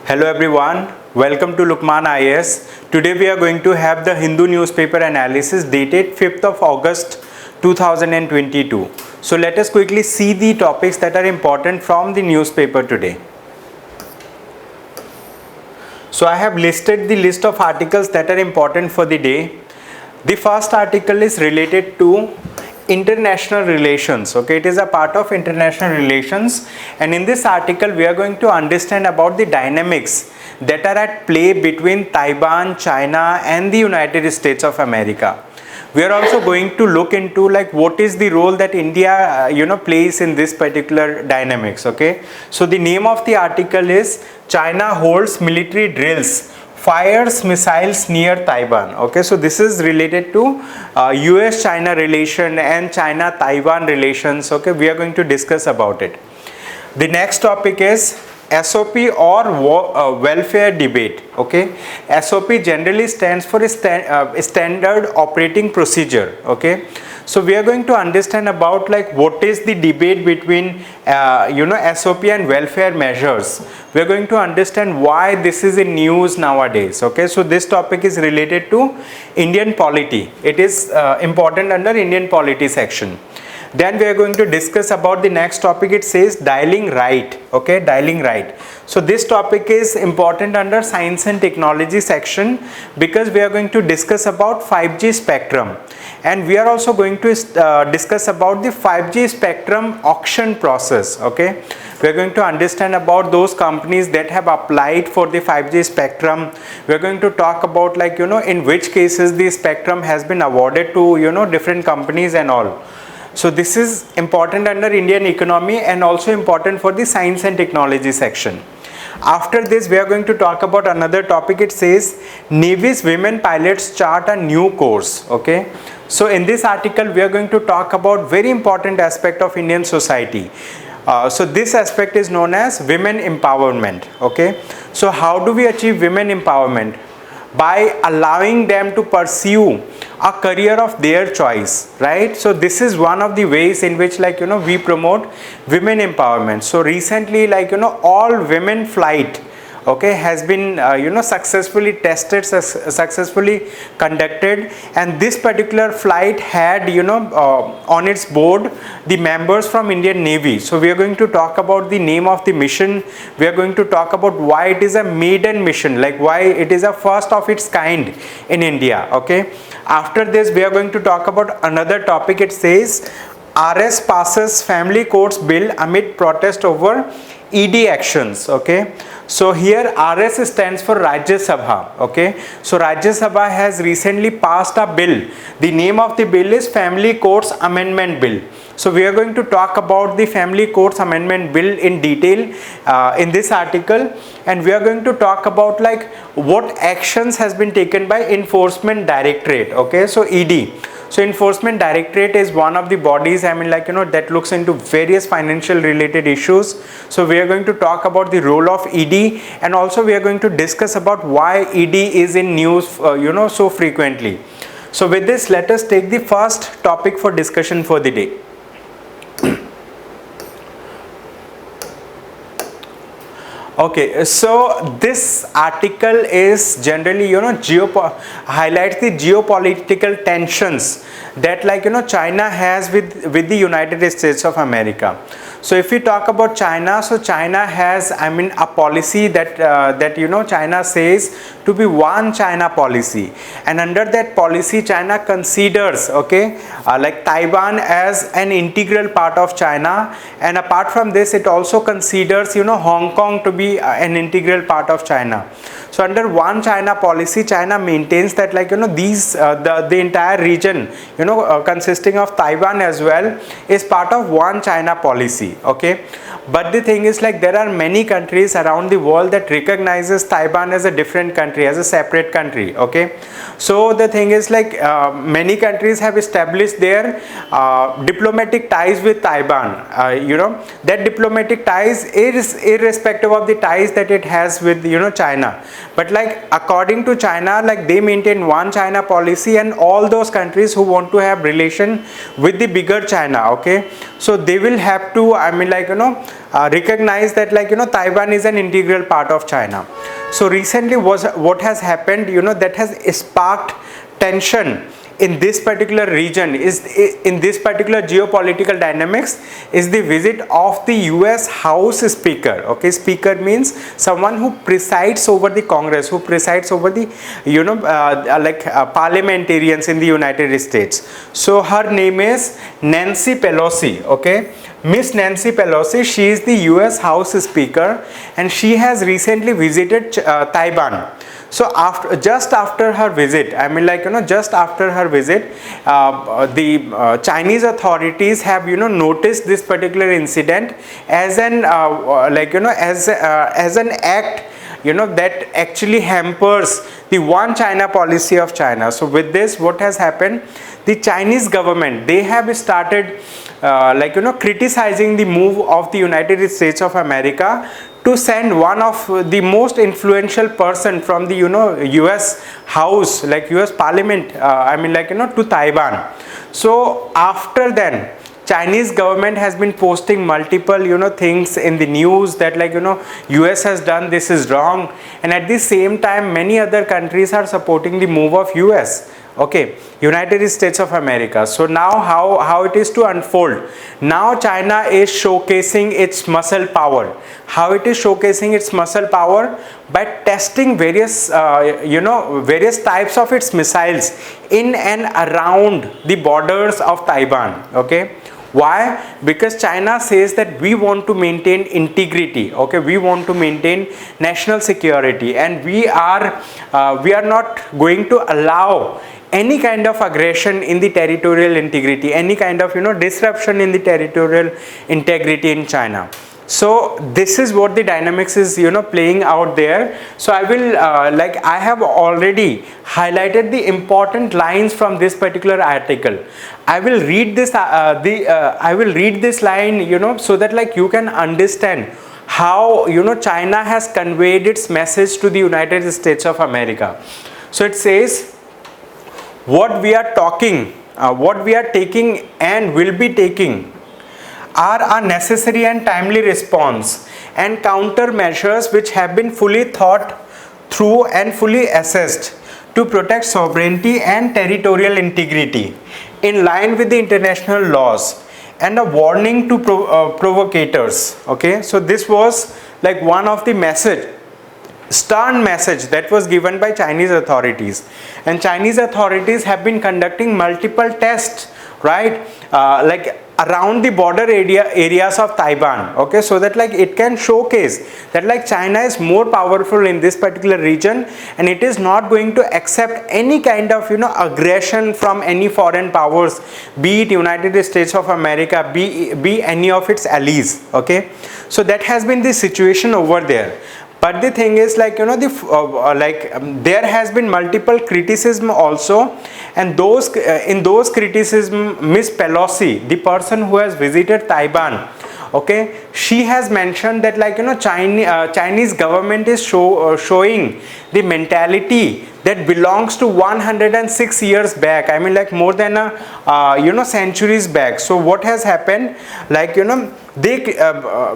Hello everyone, welcome to Lukmaan IAS. Today we are going to have the Hindu newspaper analysis dated 5th of August 2022. So let us quickly see the topics that are important from the newspaper today. So I have listed the list of articles that are important for the day. The first article is related to international relations. Okay, it is a part of international relations, and in this article we are going to understand about the dynamics that are at play between Taiwan, China and the United States of America. We are also going to look into like what is the role that India plays in this particular dynamics. Okay, so the name of the article is China holds military drills, fires missiles near Taiwan. Okay, so this is related to US-China relation and China-Taiwan relations. Okay, we are going to discuss about it. The next topic is SOP or welfare debate. Okay, SOP generally stands for standard operating procedure. Okay, so we are going to understand about like what is the debate between SOP and welfare measures. We are going to understand why this is in news nowadays. Okay, so this topic is related to Indian polity. It is important under Indian polity section. Then we are going to discuss about the next topic. It says dialing right. Okay, dialing right. So this topic is important under science and technology section because we are going to discuss about 5G spectrum, and we are also going to discuss about the 5G spectrum auction process. Okay, we are going to understand about those companies that have applied for the 5G spectrum. We are going to talk about like in which cases the spectrum has been awarded to different companies and all. So this is important under Indian economy and also important for the science and technology section. After this we are going to talk about another topic. It says Navy's women pilots chart a new course. Okay, so in this article we are going to talk about very important aspect of Indian society. So this aspect is known as women empowerment. Okay, so how do we achieve women empowerment? By allowing them to pursue a career of their choice, right? So this is one of the ways in which like we promote women empowerment. So recently like all women flight, okay, has been successfully tested, successfully conducted, and this particular flight had on its board the members from Indian Navy. So we are going to talk about the name of the mission. We are going to talk about why it is a maiden mission, like why it is a first of its kind in India. Okay, after this we are going to talk about another topic. It says RS passes family courts bill amid protest over ED actions. Okay, so here RS stands for Rajya Sabha. Okay, so Rajya Sabha has recently passed a bill. The name of the bill is Family Courts Amendment Bill. So we are going to talk about the Family Courts Amendment Bill in detail in this article, and we are going to talk about like what actions has been taken by Enforcement Directorate. Okay, so ED. So Enforcement Directorate is one of the bodies, that looks into various financial related issues. So we are going to talk about the role of ED, and also we are going to discuss about why ED is in news so frequently. So with this, let us take the first topic for discussion for the day. Okay, so this article is generally highlights the geopolitical tensions that China has with the United States of America. So if we talk about China, so China has a policy that China says to be one China policy, and under that policy China considers like Taiwan as an integral part of China, and apart from this it also considers Hong Kong to be an integral part of China. So under one China policy, China maintains that the entire region consisting of Taiwan as well is part of one China policy. Okay, but the thing is like there are many countries around the world that recognizes Taiwan as a different country, as a separate country. Okay, so the thing is like many countries have established their diplomatic ties with Taiwan. That diplomatic ties is irrespective of the ties that it has with, you know, China. But like according to China, like they maintain one China policy, and all those countries who want to have relation with the bigger China, okay, so they will have to, I mean, like, you know, recognize that, like, you know, Taiwan is an integral part of China. So recently what has happened, you know, that has sparked tension in this particular region, is in this particular geopolitical dynamics, is the visit of the US House Speaker. Okay, speaker means someone who presides over the Congress, who presides over the, you know, parliamentarians in the United States. So her name is Nancy Pelosi. Okay, Miss Nancy Pelosi, she is the US House Speaker, and she has recently visited Taiwan. So just after her visit, I mean, like, you know, just after her visit, the Chinese authorities have, you know, noticed this particular incident as an like, you know, as an act, you know, that actually hampers the one China policy of China. So with this, what has happened, the Chinese government, they have started like, you know, criticizing the move of the United States of America to send one of the most influential person from the, you know, US House, like US Parliament, I mean, like, you know, to Taiwan. So after then, Chinese government has been posting multiple, you know, things in the news that, like, you know, US has done this is wrong, and at the same time many other countries are supporting the move of US. Okay, United States of America. So now how it is to unfold. Now China is showcasing its muscle power. How it is showcasing its muscle power? By testing various you know, various types of its missiles in and around the borders of Taiwan. Okay, why? Because China says that we want to maintain integrity. Okay, we want to maintain national security, and we are not going to allow any kind of aggression in the territorial integrity, any kind of, you know, disruption in the territorial integrity in China. So this is what the dynamics is, you know, playing out there. So I will like, I have already highlighted the important lines from this particular article. I will read this I will read this line, you know, so that, like, you can understand how, you know, China has conveyed its message to the United States of America. So it says, what we are talking, what we are taking and will be taking are a necessary and timely response and countermeasures which have been fully thought through and fully assessed to protect sovereignty and territorial integrity in line with the international laws, and a warning to provocators. Okay, so this was like one of the stern message that was given by Chinese authorities, and Chinese authorities have been conducting multiple tests, right, like around the border areas of Taiwan. Okay, so that, like, it can showcase that, like, China is more powerful in this particular region, and it is not going to accept any kind of, you know, aggression from any foreign powers, be it United States of America, be any of its allies. Okay, so that has been the situation over there. But the thing is, like, you know, there has been multiple criticism also, and those in those criticism, Miss Pelosi, the person who has visited Taiwan, okay, she has mentioned that, like, you know, Chinese government is showing the mentality that belongs to 106 years back. I mean, like, more than you know, centuries back. So what has happened, like, you know, they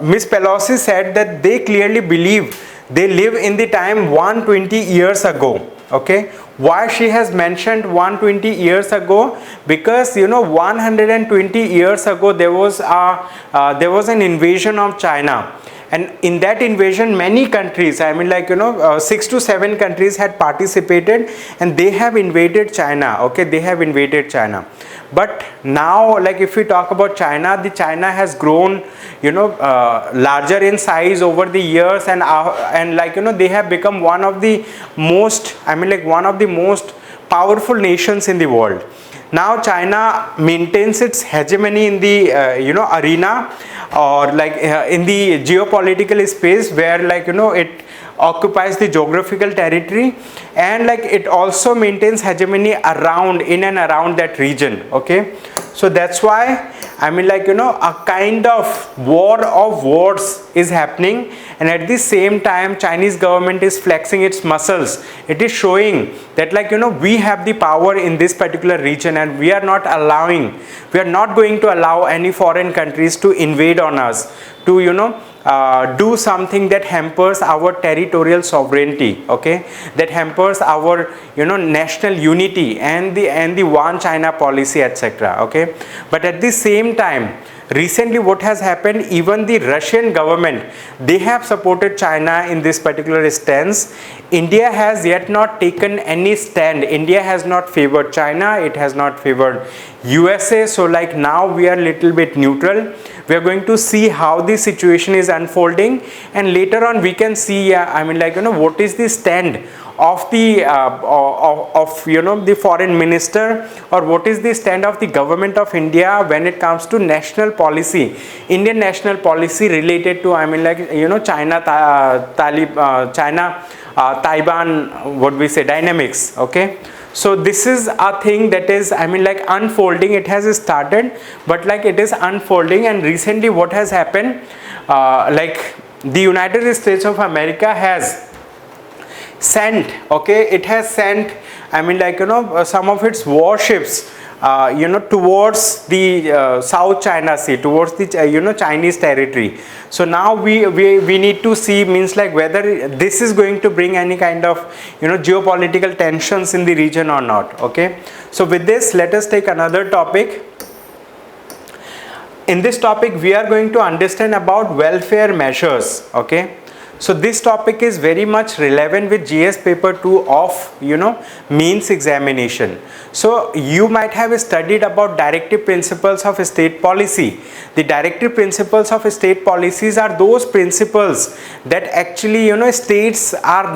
Miss Pelosi said that they clearly believe they live in the time 120 years ago. Okay, why she has mentioned 120 years ago? Because, you know, 120 years ago there was an invasion of China, and in that invasion many countries, I mean, like, you know, 6 to 7 countries had participated, and they have invaded China. Okay, they have invaded China. But now, like, if we talk about China, the China has grown, you know, larger in size over the years, and like, you know, they have become one of the most, I mean, like, one of the most powerful nations in the world. Now China maintains its hegemony in the you know, arena, or like in the geopolitical space, where, like, you know, it occupies the geographical territory, and like it also maintains hegemony in and around that region. Okay, So that's why I mean, like, you know, a kind of war of words is happening, and at the same time Chinese government is flexing its muscles. It is showing that, like, you know, we have the power in this particular region, and we are not going to allow any foreign countries to invade on us, to, you know, do something that hampers our territorial sovereignty, okay, that hampers our, you know, national unity and the one China policy, etc. Okay, but at the same time, recently what has happened, even the Russian government, they have supported China in this particular stance. India has yet not taken any stand. India has not favored China, it has not favored USA. So like now we are little bit neutral. We are going to see how the situation is unfolding, and later on we can see, I mean, like, you know, what is the stand of the you know, the foreign minister, or what is the stand of the government of India when it comes to national policy, Indian national policy related to, I mean, like, you know, Taiwan, what we say, dynamics. Okay, so this is a thing that is, I mean, like, unfolding. It has started, but like it is unfolding. And recently what has happened, like the United States of America has sent, okay, it has sent, I mean, like, you know, some of its warships, you know, towards the South China Sea, towards the you know, Chinese territory. So now we need to see, means like, whether this is going to bring any kind of, you know, geopolitical tensions in the region or not. Okay, so with this, let us take another topic. In this topic we are going to understand about welfare measures. Okay, so this topic is very much relevant with GS paper 2 of, you know, means examination. So you might have studied about directive principles of state policy. The directive principles of state policies are those principles that actually, you know, states are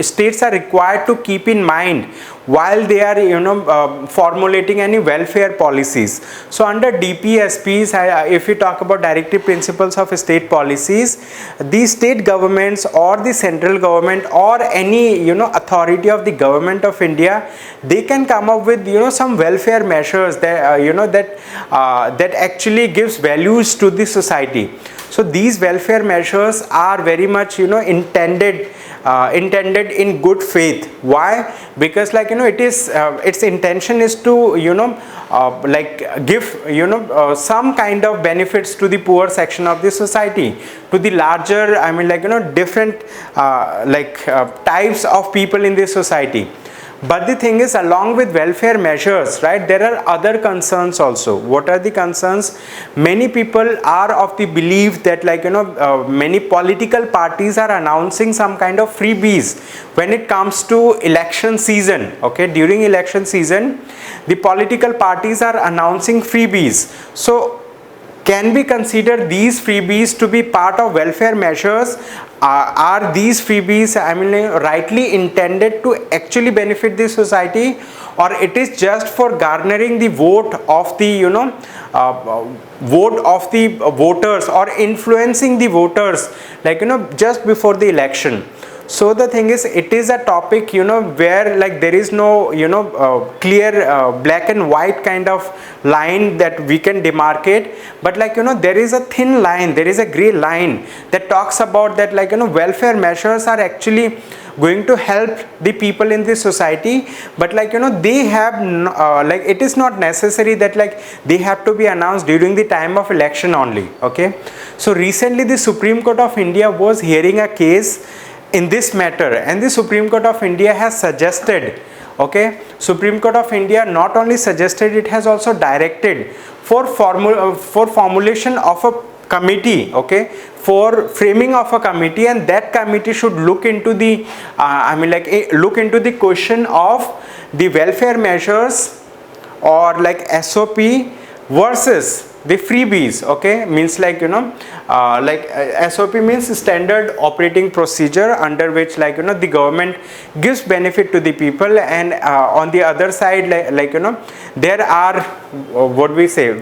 states are required to keep in mind while they are, you know, formulating any welfare policies. So under DPSPs, if you talk about directive principles of state policies, the state governments or the central government or any, you know, authority of the government of India, they can come up with, you know, some welfare measures that you know, that actually gives values to the society. So these welfare measures are very much, you know, intended in good faith. Why? Because, like, you know, it is its intention is to, you know, like give, you know, some kind of benefits to the poor section of the society, to the larger, I mean, like, you know, different types of people in the society. But the thing is, along with welfare measures, right, there are other concerns also. What are the concerns? Many people are of the belief that, like, you know, many political parties are announcing some kind of freebies when it comes to election season. Okay, during election season, the political parties are announcing freebies. So can we consider these freebies to be part of welfare measures? Are these freebies, I mean, rightly intended to actually benefit the society, or it is just for garnering the vote of the, you know, vote of the voters, or influencing the voters, like, you know, just before the election? So the thing is, it is a topic, you know, where, like, there is no, you know, clear black and white kind of line that we can demarcate, but, like, you know, there is a thin line, there is a gray line that talks about that, like, you know, welfare measures are actually going to help the people in this society, but, like, you know, they have like, it is not necessary that, like, they have to be announced during the time of election only. Okay, so recently the Supreme Court of India was hearing a case in this matter, and the Supreme Court of India has suggested, okay, Supreme Court of India not only suggested, it has also directed for formulation of a committee, okay, for framing of a committee, and that committee should look into the I mean, like, look into the question of the welfare measures, or like SOP versus the freebies. Okay, means, like, you know, SOP means standard operating procedure, under which, like, you know, the government gives benefit to the people, and on the other side, like, you know, there are what we say,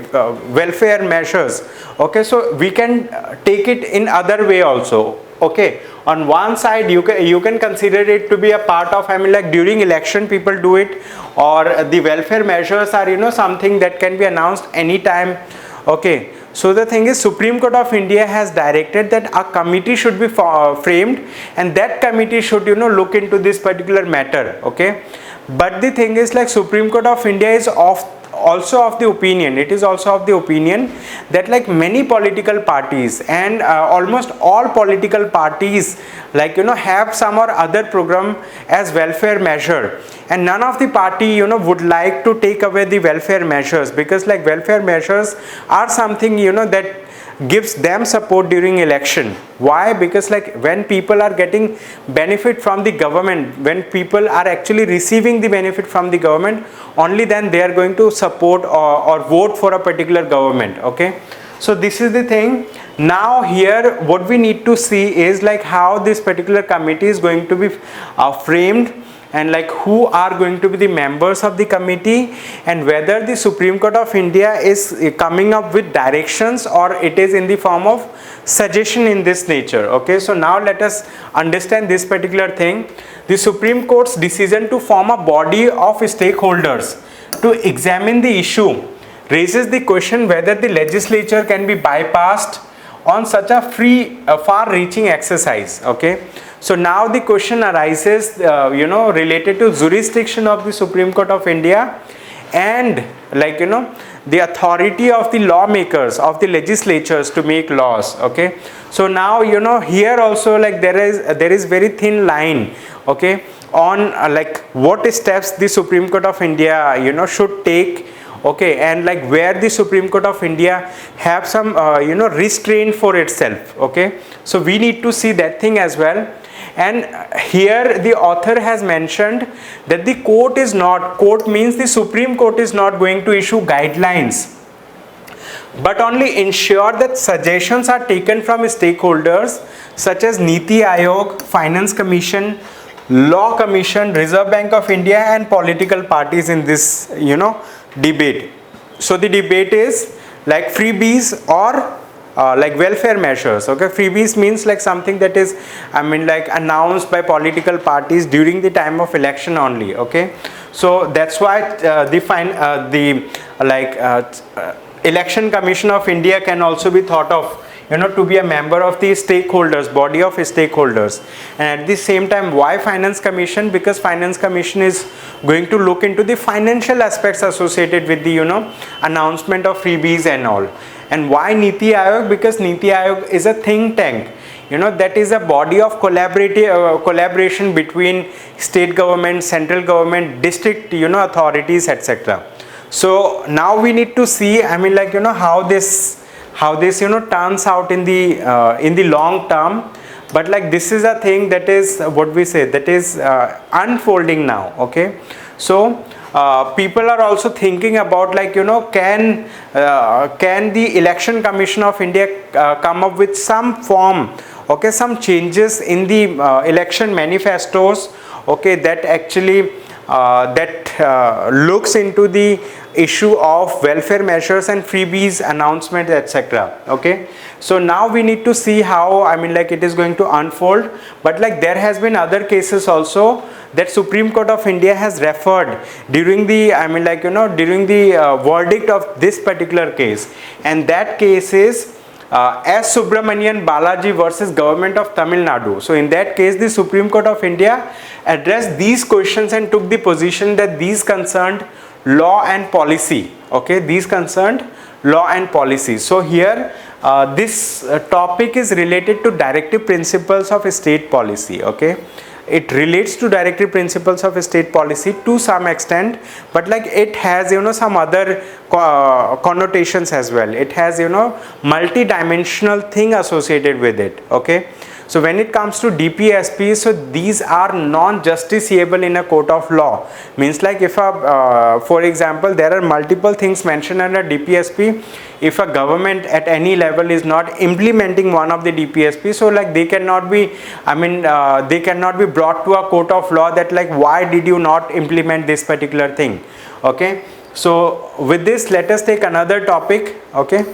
welfare measures. Okay, so we can take it in other way also. Okay, on one side you can consider it to be a part of, I mean, like during election people do it, or the welfare measures are, you know, something that can be announced anytime. Okay, so the thing is, Supreme Court of India has directed that a committee should be framed, and that committee should, you know, look into this particular matter. Okay, but the thing is, like, Supreme Court of India is also of the opinion, it is also of the opinion that, like, many political parties and almost all political parties, like, you know, have some or other program as welfare measure, and none of the party, you know, would like to take away the welfare measures, because, like, welfare measures are something, you know, that gives them support during election. Why? Because, like, when people are getting benefit from the government, when people are actually receiving the benefit from the government, only then they are going to support or vote for a particular government. Okay, so this is the thing. Now here what we need to see is, like, how this particular committee is going to be framed, and, like, who are going to be the members of the committee, and whether the Supreme Court of India is coming up with directions or it is in the form of suggestion in this nature. Okay, so now let us understand this particular thing. The Supreme Court's decision to form a body of stakeholders to examine the issue raises the question whether the legislature can be bypassed on such a far-reaching exercise. Okay, so now the question arises, you know, related to jurisdiction of the Supreme Court of India, and, like, you know, the authority of the lawmakers, of the legislatures to make laws. Okay, so now, you know, here also, like, there is very thin line, okay, on like what steps the Supreme Court of India, you know, should take. Okay, and, like, where the Supreme Court of India have some you know, restraint for itself. Okay, so we need to see that thing as well. And here the author has mentioned that the court means the Supreme Court is not going to issue guidelines, but only ensure that suggestions are taken from stakeholders such as Niti Aayog, Finance Commission, Law Commission, Reserve Bank of India, and political parties in this, you know, debate. So the debate is, like, freebies or like welfare measures. Okay, freebies means, like, something that is, I mean, like, announced by political parties during the time of election only. Okay, so that's why Election Commission of India can also be thought of, you know, to be a member of the stakeholders, body of stakeholders. And at the same time, why Finance Commission? Because Finance Commission is going to look into the financial aspects associated with the, you know, announcement of freebies and all. And why Niti Aayog? Because Niti Aayog is a think tank, you know, that is a body of collaboration between state government, central government, district, you know, authorities, etc. So now we need to see, I mean, like, you know, how this you know, turns out in the long term. But, like, this is a thing that is what we say, that is unfolding now. Okay, so people are also thinking about, like, you know, can the Election Commission of India come up with some form, okay, some changes in the election manifestos, okay, that actually looks into the issue of welfare measures and freebies announcement, etc. Okay, so now we need to see how, I mean, like, it is going to unfold. But, like, there has been other cases also that Supreme Court of India has referred during the, I mean, like, you know, during the verdict of this particular case, and that case is S. Subramanian Balaji versus Government of Tamil Nadu. So in that case, the Supreme Court of India addressed these questions and took the position that these concerned law and policy. Okay, these concerned law and policy. So here this topic is related to directive principles of state policy. Okay, it relates to directive principles of state policy to some extent, but, like, it has, you know, some other connotations as well. It has, you know, multi-dimensional thing associated with it. Okay, so when it comes to DPSP, so these are non-justiciable in a court of law. Means, like, if for example, there are multiple things mentioned under DPSP. If a government at any level is not implementing one of the DPSP, so, like, they cannot be, I mean, they cannot be brought to a court of law that, like, why did you not implement this particular thing? Okay, so with this, let us take another topic. Okay,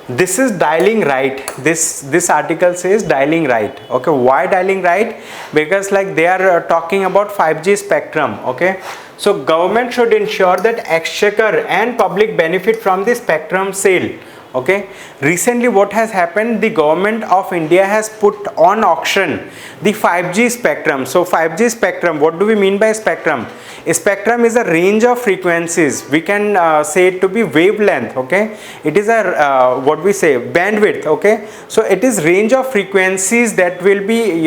this is dialing right. This article says dialing right. Okay, why dialing right? Because like they are talking about 5G spectrum. Okay, so government should ensure that exchequer and public benefit from the spectrum sale. Okay, recently what has happened, the government of India has put on auction the 5G spectrum. So 5G spectrum, what do we mean by spectrum? A spectrum is a range of frequencies. We can say it to be wavelength. Okay, it is a what we say bandwidth. Okay, so it is range of frequencies that will be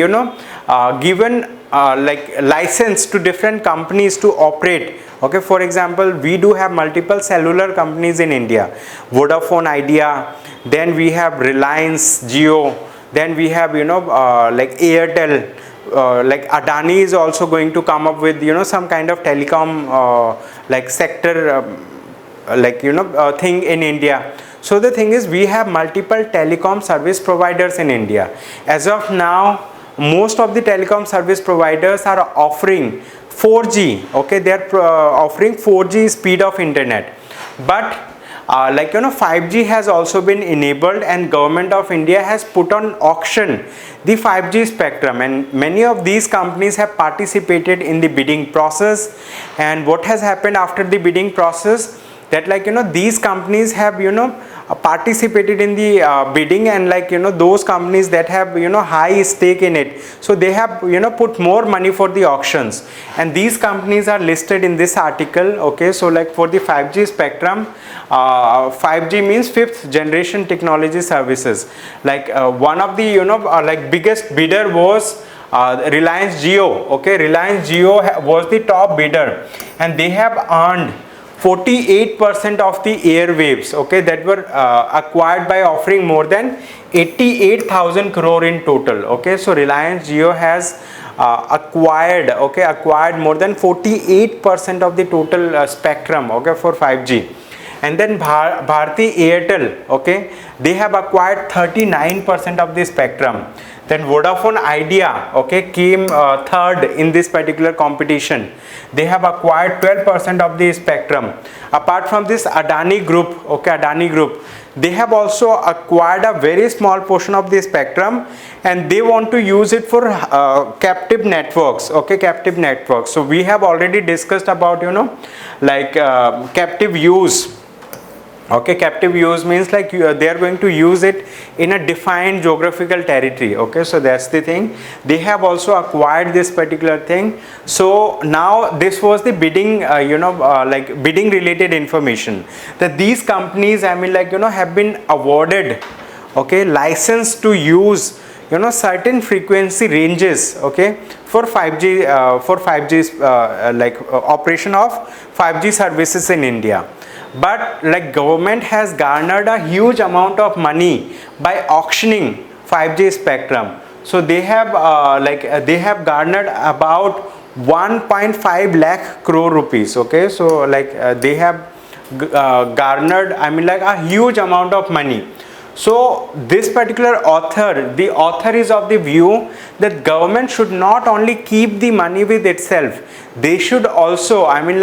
given like license to different companies to operate. Okay, for example, we do have multiple cellular companies in India, Vodafone Idea, then we have Reliance Jio, then we have like Airtel, like Adani is also going to come up with some kind of telecom like sector thing in India. So the thing is, we have multiple telecom service providers in India. As of now, most of the telecom service providers are offering 4G. Okay, they are offering 4G speed of internet, but 5G has also been enabled, and government of India has put on auction the 5G spectrum, and many of these companies have participated in the bidding process. And what has happened after the bidding process, that these companies have participated in the bidding, and those companies that have high stake in it, so they have put more money for the auctions, and these companies are listed in this article. Okay, so like for the 5G spectrum, 5G means fifth generation technology services. Like one of the like biggest bidder was Reliance Jio. Okay, Reliance Jio was the top bidder, and they have earned 48% of the airwaves, okay, that were acquired by offering more than 88,000 crore in total. Okay, so Reliance Jio has acquired more than 48% of the total spectrum, okay, for 5G. And then Bharti Airtel, okay, they have acquired 39% of the spectrum. Then Vodafone Idea, okay, came third in this particular competition. They have acquired 12% of the spectrum. Apart from this, Adani Group, okay, Adani Group, they have also acquired a very small portion of the spectrum, and they want to use it for captive networks, okay, captive networks. So we have already discussed about captive use. Okay, captive use means like they are going to use it in a defined geographical territory. Okay, so that's the thing. They have also acquired this particular thing. So now this was the bidding, like bidding related information, that these companies, I mean, have been awarded, okay, license to use certain frequency ranges, okay, for 5G operation of 5G services in India. But like government has garnered a huge amount of money by auctioning 5G spectrum. So they have they have garnered about 1.5 lakh crore rupees. Okay, so they have garnered, I mean, a huge amount of money. So this particular author, the author is of the view that government should not only keep the money with itself, they should also, I mean,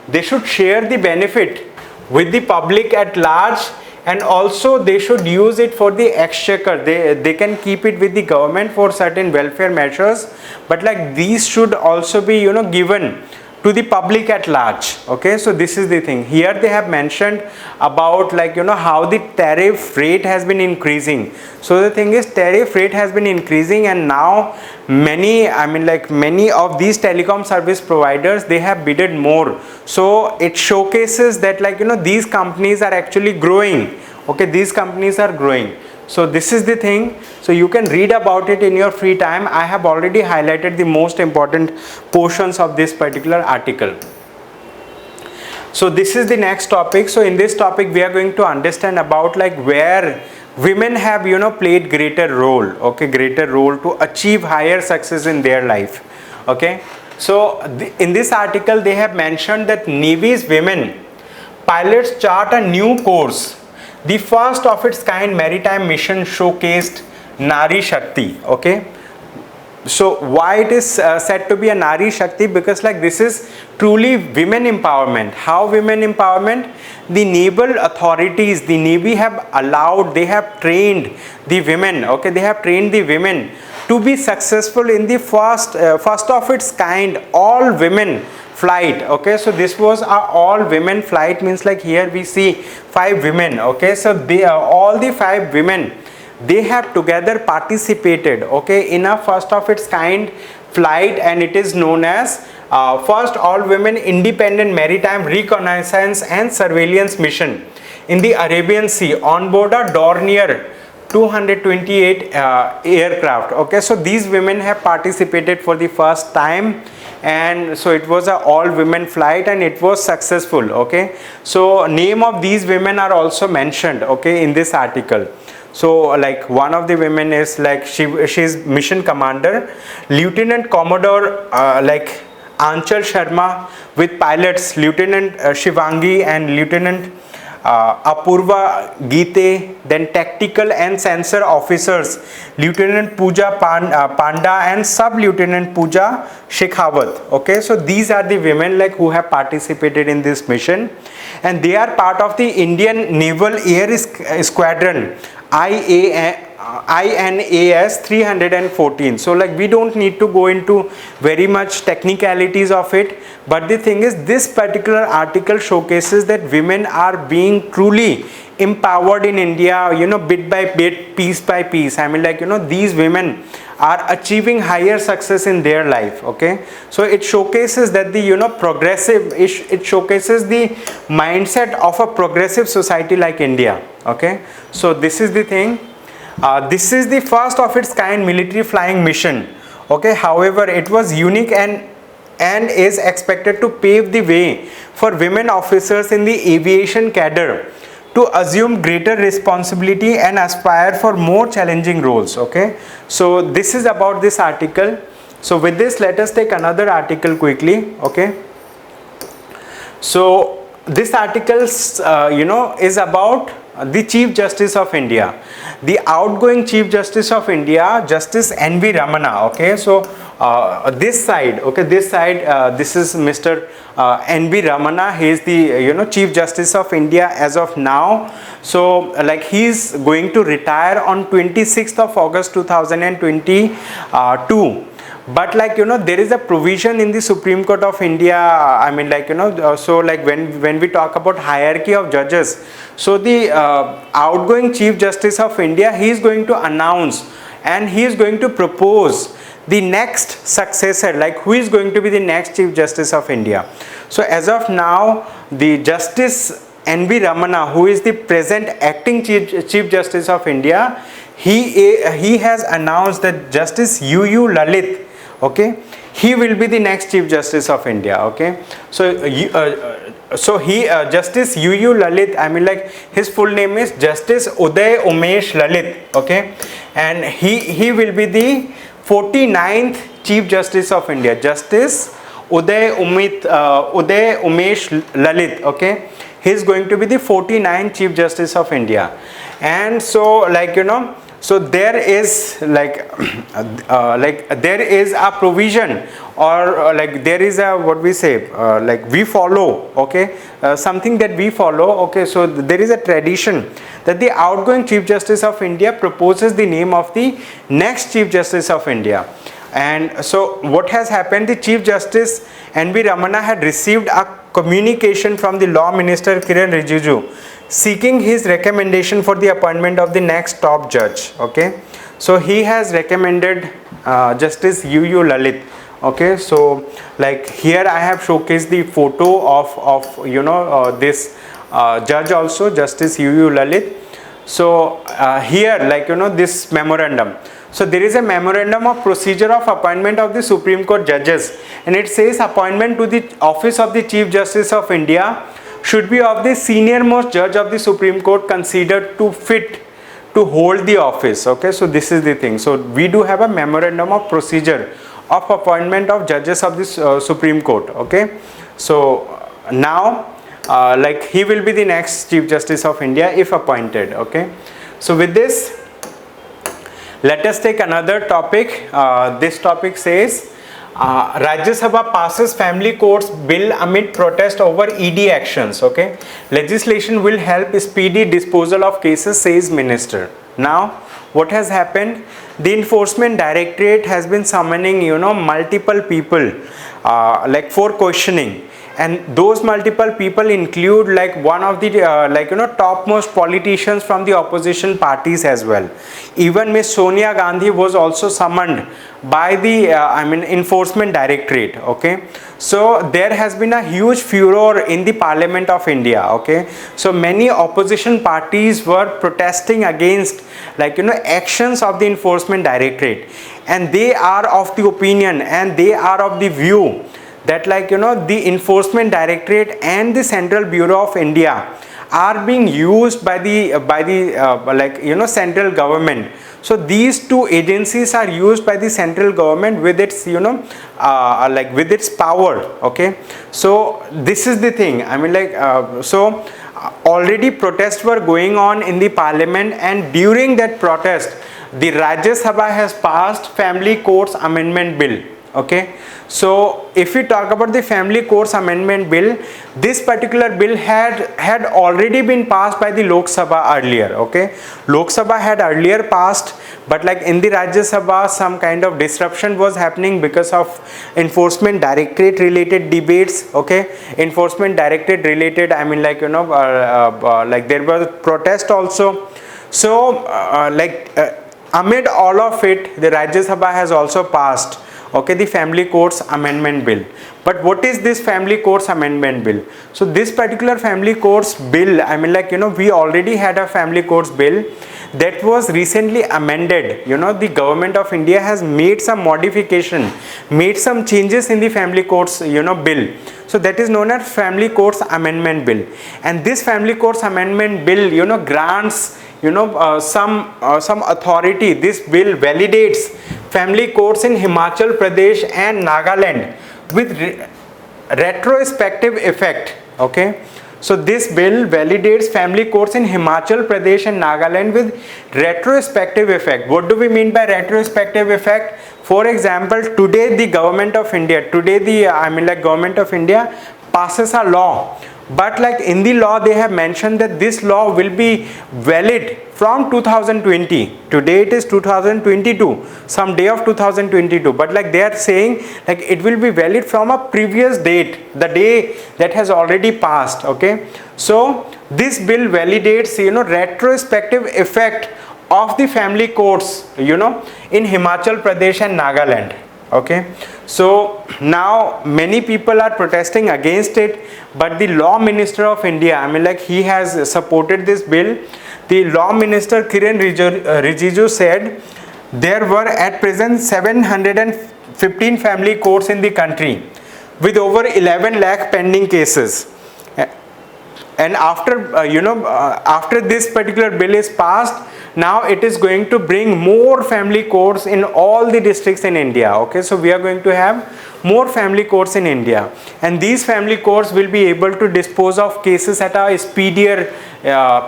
they should share the benefit with the public at large, and also they should use it for the exchequer. They can keep it with the government for certain welfare measures, but like these should also be given to the public at large. Okay, so this is the thing. Here they have mentioned about how the tariff rate has been increasing. So the thing is, tariff rate has been increasing, and now many, I mean, many of these telecom service providers, they have bidded more. So it showcases that these companies are actually growing. Okay, these companies are growing. So this is the thing. So you can read about it in your free time. I have already highlighted the most important portions of this particular article. So this is the next topic. So in this topic we are going to understand about where women have played greater role, okay, greater role to achieve higher success in their life. Okay, so in this article they have mentioned that Navy's women pilots chart a new course. The first of its kind maritime mission showcased Nari Shakti. Okay, So why it is said to be a Nari Shakti? Because like this is truly women empowerment. How women empowerment? The naval authorities, the Navy have allowed, they have trained the women, okay, they have trained the women to be successful in the first of its kind all women flight. Okay, so this was a all women flight, means like here we see 5 women. Okay, so they all the 5 women, they have together participated, okay, in a first of its kind flight, and it is known as first all women independent maritime reconnaissance and surveillance mission in the Arabian Sea on board a Dornier 228 aircraft. Okay, so these women have participated for the first time, and so it was a all women flight and it was successful. Okay, so name of these women are also mentioned, okay, in this article. So like one of the women is like she's mission commander, Lieutenant Commodore like Anchal Sharma, with pilots Lieutenant Shivangi and Lieutenant Apurva Geete, then tactical and sensor officers Lieutenant Pooja Panda and Sub Lieutenant Pooja Shekhawat. Okay, so these are the women like who have participated in this mission, and they are part of the Indian Naval Air Squadron INAS 314. So like we don't need to go into very much technicalities of it, but the thing is this particular article showcases that women are being truly empowered in India, you know, bit by bit, piece by piece. I mean, like, you know, these women are achieving higher success in their life. Okay, so it showcases that the, you know, progressive, it showcases the mindset of a progressive society like India. Okay, so this is the thing. This is the first of its kind military flying mission. Okay, however it was unique and is expected to pave the way for women officers in the aviation cadre to assume greater responsibility and aspire for more challenging roles. Okay, so this is about this article. So with this, let us take another article quickly. Okay, so this article you know, is about the Chief Justice of India, the outgoing Chief Justice of India, Justice N.V. Ramana. Okay, so this side, okay, this side, this is Mr. N.V. Ramana. He is the, you know, Chief Justice of India as of now. So like he is going to retire on 26th of August 2022. But like, you know, there is a provision in the Supreme Court of India. I mean, like, you know, so like when we talk about hierarchy of judges, so the outgoing Chief Justice of India, he is going to announce and he is going to propose the next successor, like who is going to be the next Chief Justice of India. So as of now, the Justice N.V. Ramana, who is the present acting Chief Justice of India, he has announced that Justice U.U. Lalit, okay, he will be the next Chief Justice of India. Okay, so Justice U.U. Lalit, I mean, like his full name is Justice Uday Umesh Lalit. Okay, and he will be the 49th Chief Justice of India, Justice Uday Umesh Lalit. Okay, he is going to be the 49th Chief Justice of India. And so like, you know, so there is like there is a provision, or like there is a, what we say, like we follow, okay, something that we follow. Okay, so there is a tradition that the outgoing Chief Justice of India proposes the name of the next Chief Justice of India. And so what has happened, the Chief Justice N.V. Ramana had received a communication from the Law Minister Kiran Rijiju seeking his recommendation for the appointment of the next top judge. Okay, so he has recommended Justice U.U. Lalit. Okay, so like here I have showcased the photo of you know, this judge also, Justice U.U. Lalit. So here, like, you know, this memorandum. So there is a memorandum of procedure of appointment of the Supreme Court judges, and it says appointment to the office of the Chief Justice of India should be of the senior most judge of the Supreme Court considered to fit to hold the office. Okay, so this is the thing. So we do have a memorandum of procedure of appointment of judges of the Supreme Court. Okay, so now like he will be the next Chief Justice of India if appointed. Okay, so with this, Let us take another topic. This topic says Rajya Sabha passes family courts bill amid protest over ED actions. Okay, legislation will help speedy disposal of cases, says minister. Now, what has happened? The enforcement directorate has been summoning, multiple people, like for questioning. And those multiple people include like one of the topmost politicians from the opposition parties as well. Even Miss Sonia Gandhi was also summoned by the enforcement directorate. Okay, so there has been a huge furor in the Parliament of India. Okay, so many opposition parties were protesting against actions of the enforcement directorate, and they are of the opinion and they are of the view that the enforcement directorate and the Central Bureau of India are being used by the central government. So these two agencies are used by the central government with its with its power. Okay, so this is the thing. So already protests were going on in the parliament, and during that protest the Rajya Sabha has passed family courts amendment bill. Okay, so if we talk about the family courts amendment bill, this particular bill had already been passed by the Lok Sabha earlier. Okay, Lok Sabha had earlier passed, but in the Rajya Sabha some kind of disruption was happening because of enforcement directorate related debates. Okay, enforcement directorate related, there was protest also. So amid all of it, the Rajya Sabha has also passed the family courts amendment bill. But what is this family courts amendment bill? So this particular family courts bill, we already had a family courts bill that was recently amended. The government of India has made some modification, made some changes in the family courts bill. So that is known as family courts amendment bill, and this family courts amendment bill grants some authority. This bill validates family courts in Himachal Pradesh and Nagaland with retrospective effect. Okay, so this bill validates family courts in Himachal Pradesh and Nagaland with retrospective effect. What do we mean by retrospective effect? For example, today the government of India, government of India passes a law, but in the law they have mentioned that this law will be valid from 2020. Today it is 2022, some day of 2022, but they are saying it will be valid from a previous date, the day that has already passed. Okay, so this bill validates retrospective effect of the family courts in Himachal Pradesh and Nagaland. Okay, so now many people are protesting against it, but the law minister of India, he has supported this bill. The law minister Kiran Rijiju said there were at present 715 family courts in the country with over 11 lakh pending cases. And after this particular bill is passed, now it is going to bring more family courts in all the districts in India. Okay, so we are going to have more family courts in India, and these family courts will be able to dispose of cases at a speedier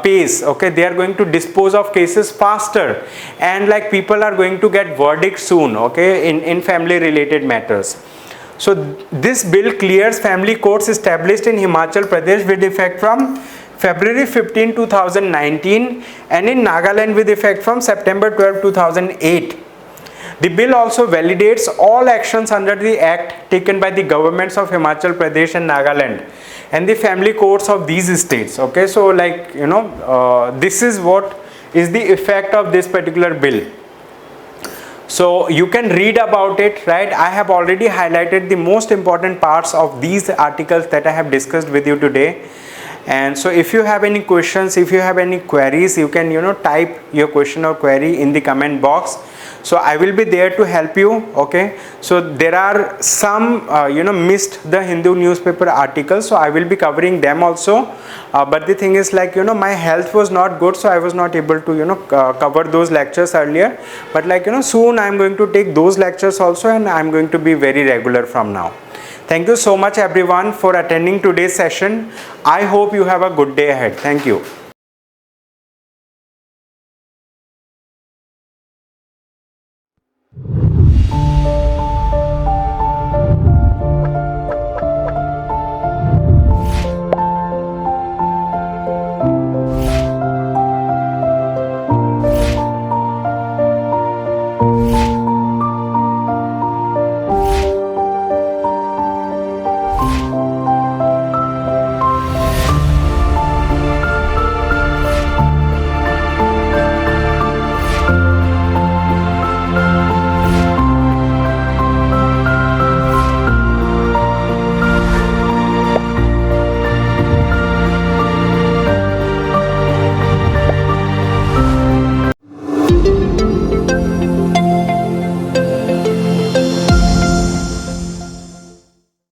pace. Okay, they are going to dispose of cases faster, and people are going to get verdicts soon. Okay, in family related matters. So this bill clears family courts established in Himachal Pradesh with effect from February 15, 2019, and in Nagaland with effect from September 12, 2008. The bill also validates all actions under the act taken by the governments of Himachal Pradesh and Nagaland and the family courts of these states. Okay, so this is what is the effect of this particular bill. So you can read about it, right? I have already highlighted the most important parts of these articles that I have discussed with you today. And so if you have any questions, if you have any queries, you can type your question or query in the comment box. So I will be there to help you. Okay, so there are some missed the Hindu newspaper articles, so I will be covering them also, but the thing is my health was not good, so I was not able to cover those lectures earlier, but soon I am going to take those lectures also, and I am going to be very regular from now. Thank you so much everyone for attending today's session. I hope you have a good day ahead. Thank you.